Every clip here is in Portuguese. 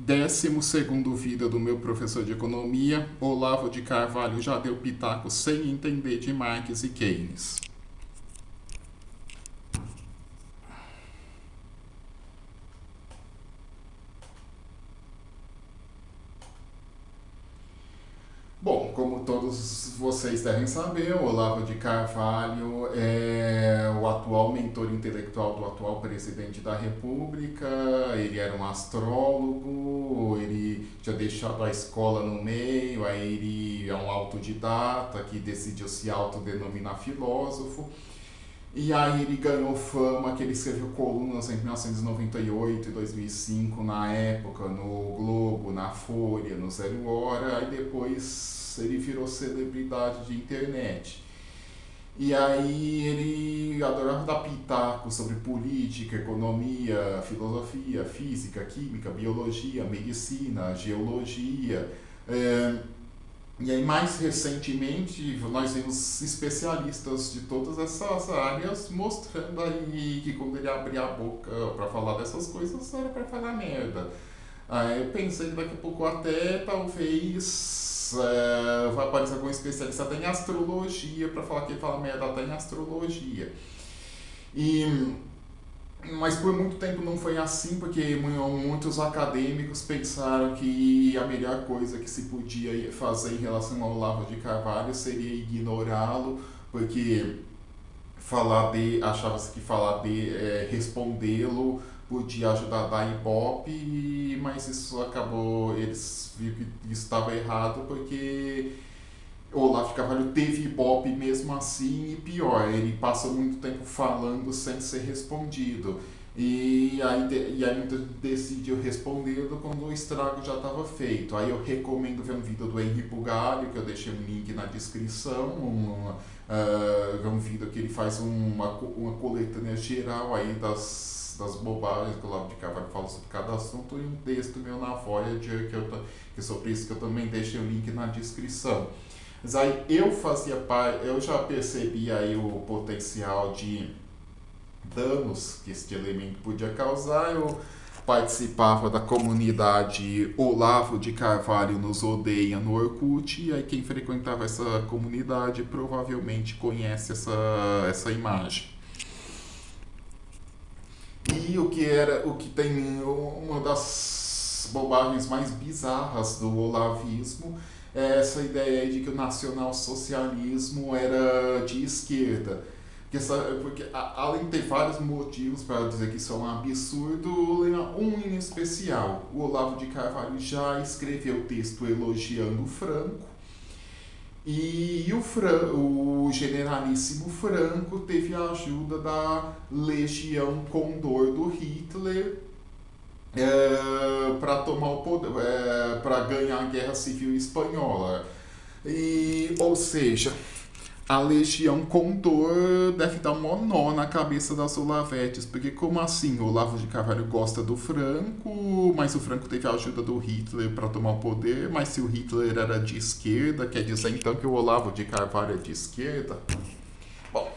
12º vida do meu professor de economia, Olavo de Carvalho já deu pitaco sem entender de Marx e Keynes. Bom, como todos vocês devem saber, o Olavo de Carvalho é o atual mentor intelectual do atual presidente da República. Ele era um astrólogo, ele tinha deixado a escola no meio, aí ele é um autodidata que decidiu se autodenominar filósofo. E aí ele ganhou fama que ele escreveu colunas em 1998 e 2005 na época, no Globo, na Folha, no Zero Hora, aí depois ele virou celebridade de internet. E aí ele adorava dar pitaco sobre política, economia, filosofia, física, química, biologia, medicina, geologia. E aí, mais recentemente, nós vimos especialistas de todas essas áreas mostrando aí que quando ele abria a boca para falar dessas coisas era para falar merda. Aí eu pensei que daqui a pouco até talvez vai aparecer algum especialista até em astrologia para falar que ele fala merda até em astrologia. E mas por muito tempo não foi assim, porque muitos acadêmicos pensaram que a melhor coisa que se podia fazer em relação ao Olavo de Carvalho seria ignorá-lo, porque achava-se que falar de respondê-lo podia ajudar a dar ibope, mas isso acabou, eles viram que isso estava errado, porque o Olavo de Carvalho teve ibope mesmo assim, e pior, ele passa muito tempo falando sem ser respondido. E aí muita gente decidiu respondendo quando o estrago já estava feito. Aí eu recomendo ver um vídeo do Henri Bugalho, que eu deixei um link na descrição, um vídeo que ele faz uma coletânea geral aí das bobagens que o Olavo de Carvalho fala sobre cada assunto, e um texto meu na Voyager que sobre isso que eu também deixei o link na descrição. Mas aí eu já percebi aí o potencial de danos que este elemento podia causar. Eu participava da comunidade Olavo de Carvalho nos odeia no Orkut, e aí quem frequentava essa comunidade provavelmente conhece essa imagem. E o que tem uma das bobagens mais bizarras do olavismo é essa ideia de que o nacionalsocialismo era de esquerda. Porque além de ter vários motivos para dizer que isso é um absurdo, um em especial. O Olavo de Carvalho já escreveu texto elogiando o Franco, e o generalíssimo Franco teve a ajuda da Legião Condor do Hitler para tomar o poder, para ganhar a Guerra Civil Espanhola. Ou seja, a Legião Condor deve dar um nó na cabeça das Olavetes, porque como assim? O Olavo de Carvalho gosta do Franco, mas o Franco teve a ajuda do Hitler para tomar o poder, mas se o Hitler era de esquerda, quer dizer então que o Olavo de Carvalho é de esquerda? Bom,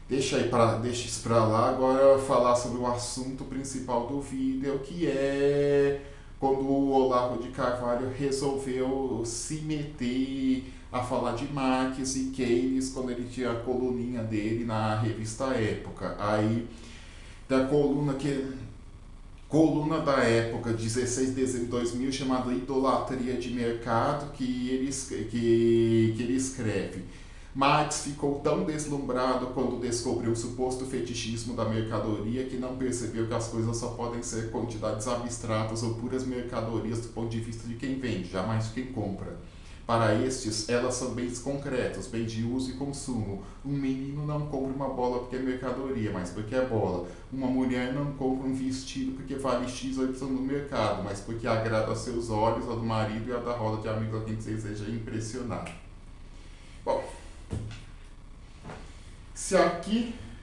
deixa isso para lá, agora falar sobre o assunto principal do vídeo, que é quando o Olavo de Carvalho resolveu se meter a falar de Marx e Keynes quando ele tinha a coluninha dele na revista Época. Aí, da coluna da Época, 16 de dezembro de 2000, chamada Idolatria de Mercado, que ele escreve: Marx ficou tão deslumbrado quando descobriu o suposto fetichismo da mercadoria que não percebeu que as coisas só podem ser quantidades abstratas ou puras mercadorias do ponto de vista de quem vende, jamais de quem compra. Para estes, elas são bens concretos, bens de uso e consumo. Um menino não compra uma bola porque é mercadoria, mas porque é bola. Uma mulher não compra um vestido porque vale X ou Y no mercado, mas porque agrada aos seus olhos, ao do marido e à da roda de amigos a quem deseja impressionar. Bom,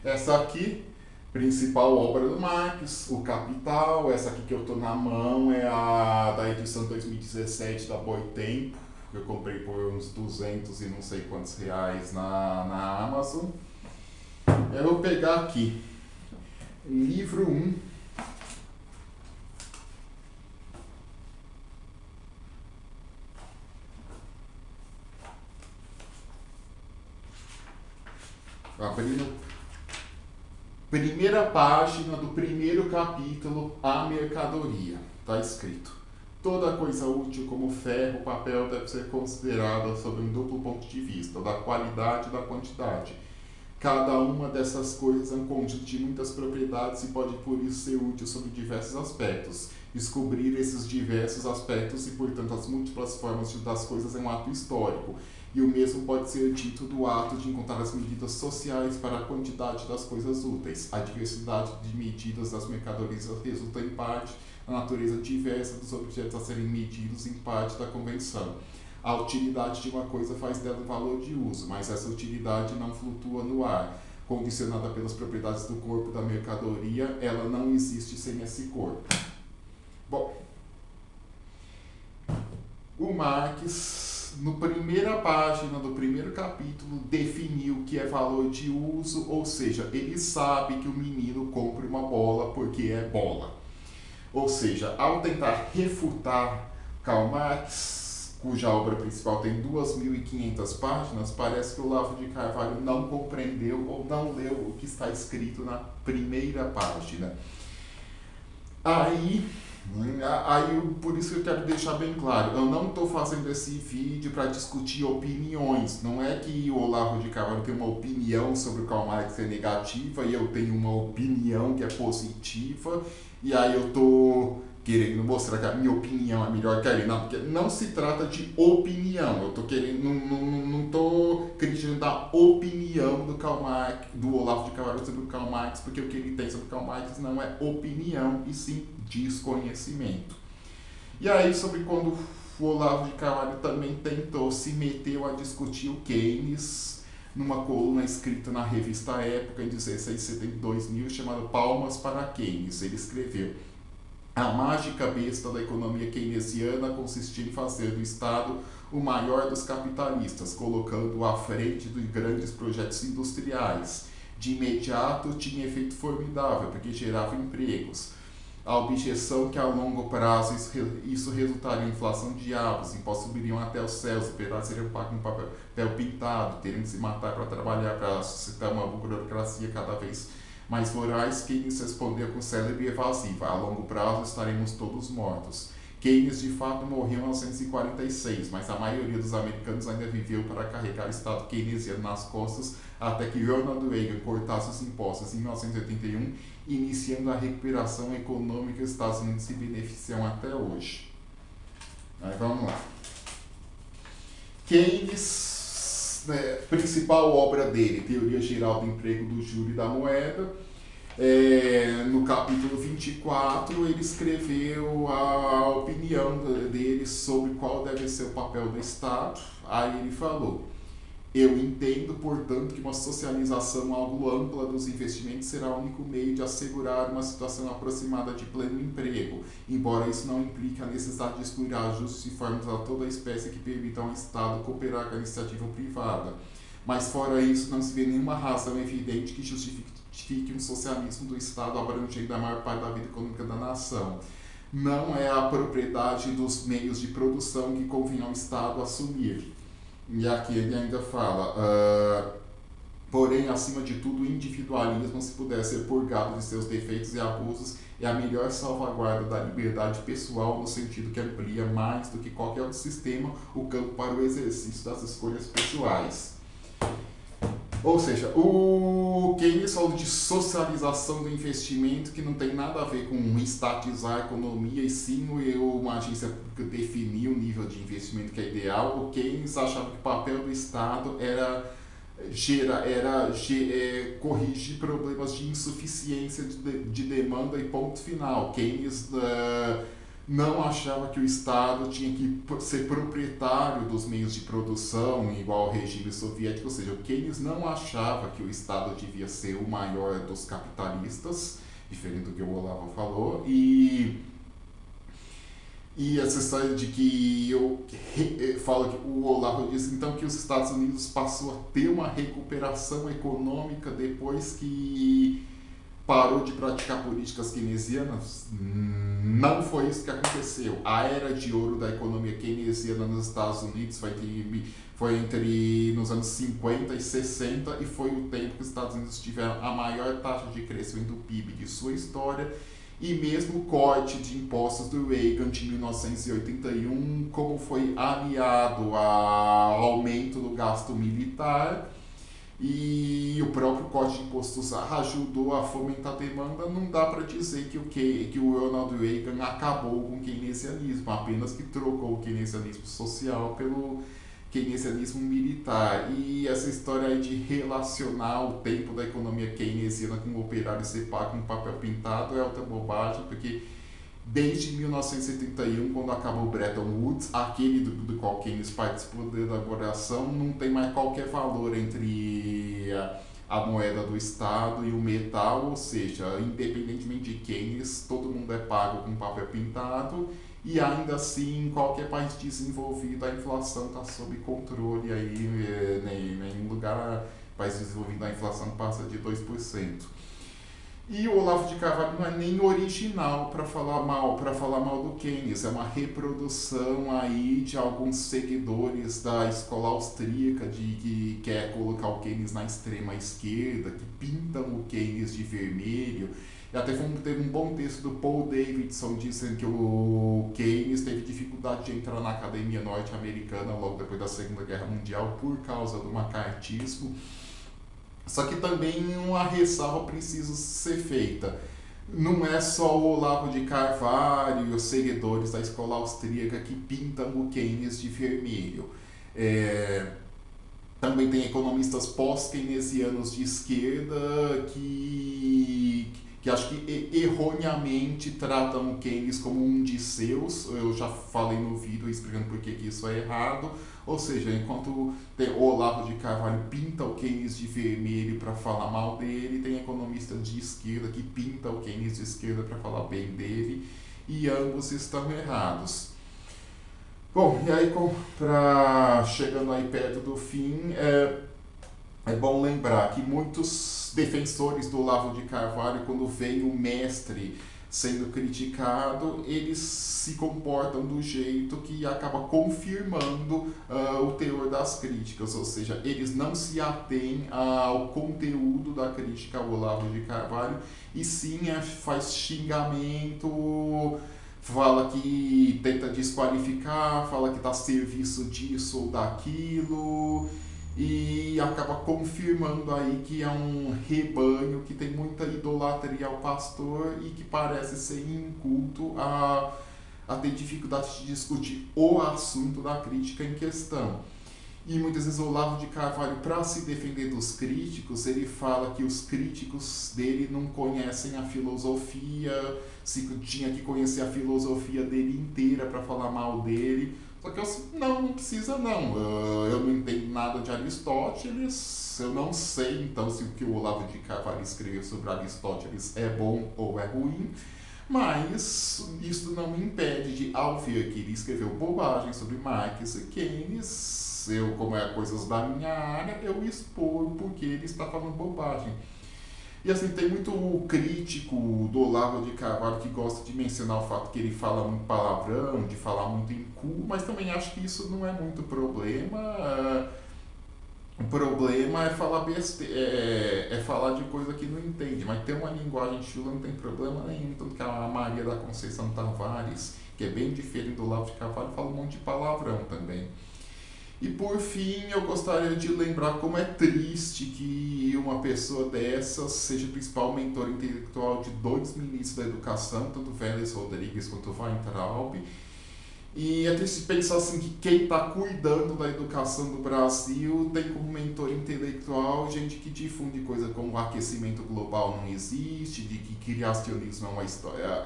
essa aqui, principal obra do Marx, O Capital. Essa aqui que eu tô na mão é a da edição 2017 da Boitempo, que eu comprei por uns 200 e não sei quantos reais na Amazon. Eu vou pegar aqui, livro 1, abrindo primeira página do primeiro capítulo, a mercadoria. Está escrito: toda coisa útil como ferro, papel deve ser considerada sob um duplo ponto de vista, da qualidade e da quantidade. Cada uma dessas coisas é um conjunto de muitas propriedades e pode por isso ser útil sob diversos aspectos. Descobrir esses diversos aspectos e, portanto, as múltiplas formas das coisas é um ato histórico. E o mesmo pode ser dito do ato de encontrar as medidas sociais para a quantidade das coisas úteis. A diversidade de medidas das mercadorias resulta em parte da natureza diversa dos objetos a serem medidos, em parte da convenção. A utilidade de uma coisa faz dela um valor de uso, mas essa utilidade não flutua no ar. Condicionada pelas propriedades do corpo da mercadoria, ela não existe sem esse corpo. Bom, o Marx, na primeira página do primeiro capítulo, definiu o que é valor de uso, ou seja, ele sabe que o menino compra uma bola porque é bola. Ou seja, ao tentar refutar Karl Marx, cuja obra principal tem 2.500 páginas, parece que o Olavo de Carvalho não compreendeu ou não leu o que está escrito na primeira página. Aí, por isso que eu quero deixar bem claro, eu não estou fazendo esse vídeo para discutir opiniões. Não é que o Olavo de Carvalho tem uma opinião sobre o Karl Marx que é negativa e eu tenho uma opinião que é positiva, e aí eu estou querendo mostrar que a minha opinião é melhor que a dele. Não, porque não se trata de opinião. Eu estou querendo, não estou criticando a opinião do Karl Marx, do Olavo de Carvalho sobre o Karl Marx, porque o que ele tem sobre o Karl Marx não é opinião, e sim desconhecimento. E aí, sobre quando o Olavo de Carvalho também se meteu a discutir o Keynes numa coluna escrita na revista Época, em 16 de setembro de 2000, chamada Palmas para Keynes. Ele escreveu: a mágica besta da economia keynesiana consistia em fazer do Estado o maior dos capitalistas, colocando-o à frente de grandes projetos industriais. De imediato tinha efeito formidável, porque gerava empregos. A objeção que a longo prazo isso resultaria em inflação de diabos, impostos subiriam até os céus, operários seriam pagos em papel pintado, teriam de se matar para trabalhar, para suscitar uma burocracia cada vez mais voraz. Keynes respondeu com célebre evasiva: a longo prazo estaremos todos mortos. Keynes de fato morreu em 1946, mas a maioria dos americanos ainda viveu para carregar o Estado keynesiano nas costas até que Ronald Reagan cortasse os impostos em 1981, iniciando a recuperação econômica que os Estados Unidos se beneficiam até hoje. Aí vamos lá. Keynes, principal obra dele, Teoria Geral do Emprego, do Juro e da Moeda. No capítulo 24, ele escreveu a opinião dele sobre qual deve ser o papel do Estado. Aí ele falou: eu entendo, portanto, que uma socialização algo ampla dos investimentos será o único meio de assegurar uma situação aproximada de pleno emprego, embora isso não implique a necessidade de excluir ajustes e formas a toda a espécie que permitam ao Estado cooperar com a iniciativa privada. Mas fora isso, não se vê nenhuma razão evidente que justifique um socialismo do Estado abrangendo a maior parte da vida econômica da nação. Não é a propriedade dos meios de produção que convém ao Estado assumir. E aqui ele ainda fala: porém, acima de tudo, o individualismo, se puder ser purgado de seus defeitos e abusos, é a melhor salvaguarda da liberdade pessoal, no sentido que amplia mais do que qualquer outro sistema o campo para o exercício das escolhas pessoais. Ou seja, o Keynes falou de socialização do investimento, que não tem nada a ver com estatizar a economia, e sim uma agência pública definir o nível de investimento que é ideal. O Keynes achava que o papel do Estado era corrigir problemas de insuficiência de demanda e ponto final. Keynes não achava que o Estado tinha que ser proprietário dos meios de produção, igual ao regime soviético. Ou seja, o Keynes não achava que o Estado devia ser o maior dos capitalistas, diferente do que o Olavo falou, e essa história de que eu falo que o Olavo diz então que os Estados Unidos passou a ter uma recuperação econômica depois que parou de praticar políticas keynesianas? Não foi isso que aconteceu. A era de ouro da economia keynesiana nos Estados Unidos foi entre nos anos 50 e 60 e foi o tempo que os Estados Unidos tiveram a maior taxa de crescimento do PIB de sua história. E mesmo o corte de impostos do Reagan de 1981, como foi aliado ao aumento do gasto militar, e o próprio corte de impostos ajudou a fomentar a demanda, não dá para dizer que o Ronald Reagan acabou com o keynesianismo, apenas que trocou o keynesianismo social pelo keynesianismo militar. E essa história aí de relacionar o tempo da economia keynesiana com o operário ser pago com papel pintado é outra bobagem, porque desde 1971, quando acabou o Bretton Woods, aquele do qual Keynes participou da elaboração, não tem mais qualquer valor entre a moeda do Estado e o metal, ou seja, independentemente de Keynes, todo mundo é pago com papel pintado, e ainda assim, em qualquer país desenvolvido, a inflação está sob controle, aí, em nenhum lugar, país desenvolvido, a inflação passa de 2%. E o Olavo de Carvalho não é nem original para falar mal do Keynes, é uma reprodução aí de alguns seguidores da escola austríaca que quer colocar o Keynes na extrema esquerda, que pintam o Keynes de vermelho. E até teve um bom texto do Paul Davidson dizendo que o Keynes teve dificuldade de entrar na academia norte-americana logo depois da Segunda Guerra Mundial por causa do macartismo. Só que também uma ressalva precisa ser feita. Não é só o Olavo de Carvalho e os seguidores da escola austríaca que pintam o Keynes de vermelho. Também tem economistas pós-keynesianos de esquerda que acho que erroneamente tratam o Keynes como um de seus. Eu já falei no vídeo explicando por que isso é errado. Ou seja, enquanto o Olavo de Carvalho pinta o Keynes de vermelho para falar mal dele, tem economistas de esquerda que pinta o Keynes de esquerda para falar bem dele, e ambos estão errados. Bom, e aí chegando aí perto do fim, é bom lembrar que muitos defensores do Olavo de Carvalho, quando vem o mestre sendo criticado, eles se comportam do jeito que acaba confirmando o teor das críticas, ou seja, eles não se atêm ao conteúdo da crítica ao Olavo de Carvalho, e sim faz xingamento, fala que tenta desqualificar, fala que está a serviço disso ou daquilo, e acaba confirmando aí que é um rebanho que tem muita idolatria ao pastor e que parece ser inculto a ter dificuldade de discutir o assunto da crítica em questão. E muitas vezes o Olavo de Carvalho, para se defender dos críticos, ele fala que os críticos dele não conhecem a filosofia, se tinha que conhecer a filosofia dele inteira para falar mal dele. Só que não precisa não. Eu não entendo nada de Aristóteles, eu não sei então se o que o Olavo de Carvalho escreveu sobre Aristóteles é bom ou é ruim, mas isso não me impede de, ao ver que ele escreveu bobagem sobre Marx e Keynes, como é coisas da minha área, eu expor porque ele está falando bobagem. E assim, tem muito crítico do Olavo de Carvalho que gosta de mencionar o fato que ele fala muito palavrão, de falar muito em cu, mas também acho que isso não é muito problema. O problema é falar é falar de coisa que não entende, mas ter uma linguagem chula não tem problema nenhum. Tanto que a Maria da Conceição Tavares, que é bem diferente do Olavo de Carvalho, fala um monte de palavrão também. E por fim, eu gostaria de lembrar como é triste que uma pessoa dessas seja o principal mentor intelectual de dois ministros da educação, tanto Vélez Rodrigues quanto Weintraub. E é triste pensar assim que quem está cuidando da educação do Brasil tem como mentor intelectual gente que difunde coisa como o aquecimento global não existe, de que criacionismo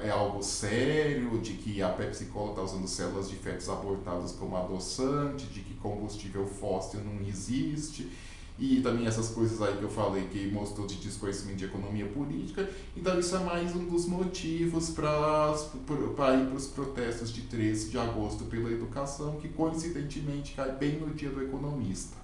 é algo sério, de que a Pepsi-Cola está usando células de fetos abortados como adoçante, de que combustível fóssil não existe, e também essas coisas aí que eu falei que mostrou de desconhecimento de economia política. Então isso é mais um dos motivos para ir para os protestos de 13 de agosto pela educação, que coincidentemente cai bem no dia do economista.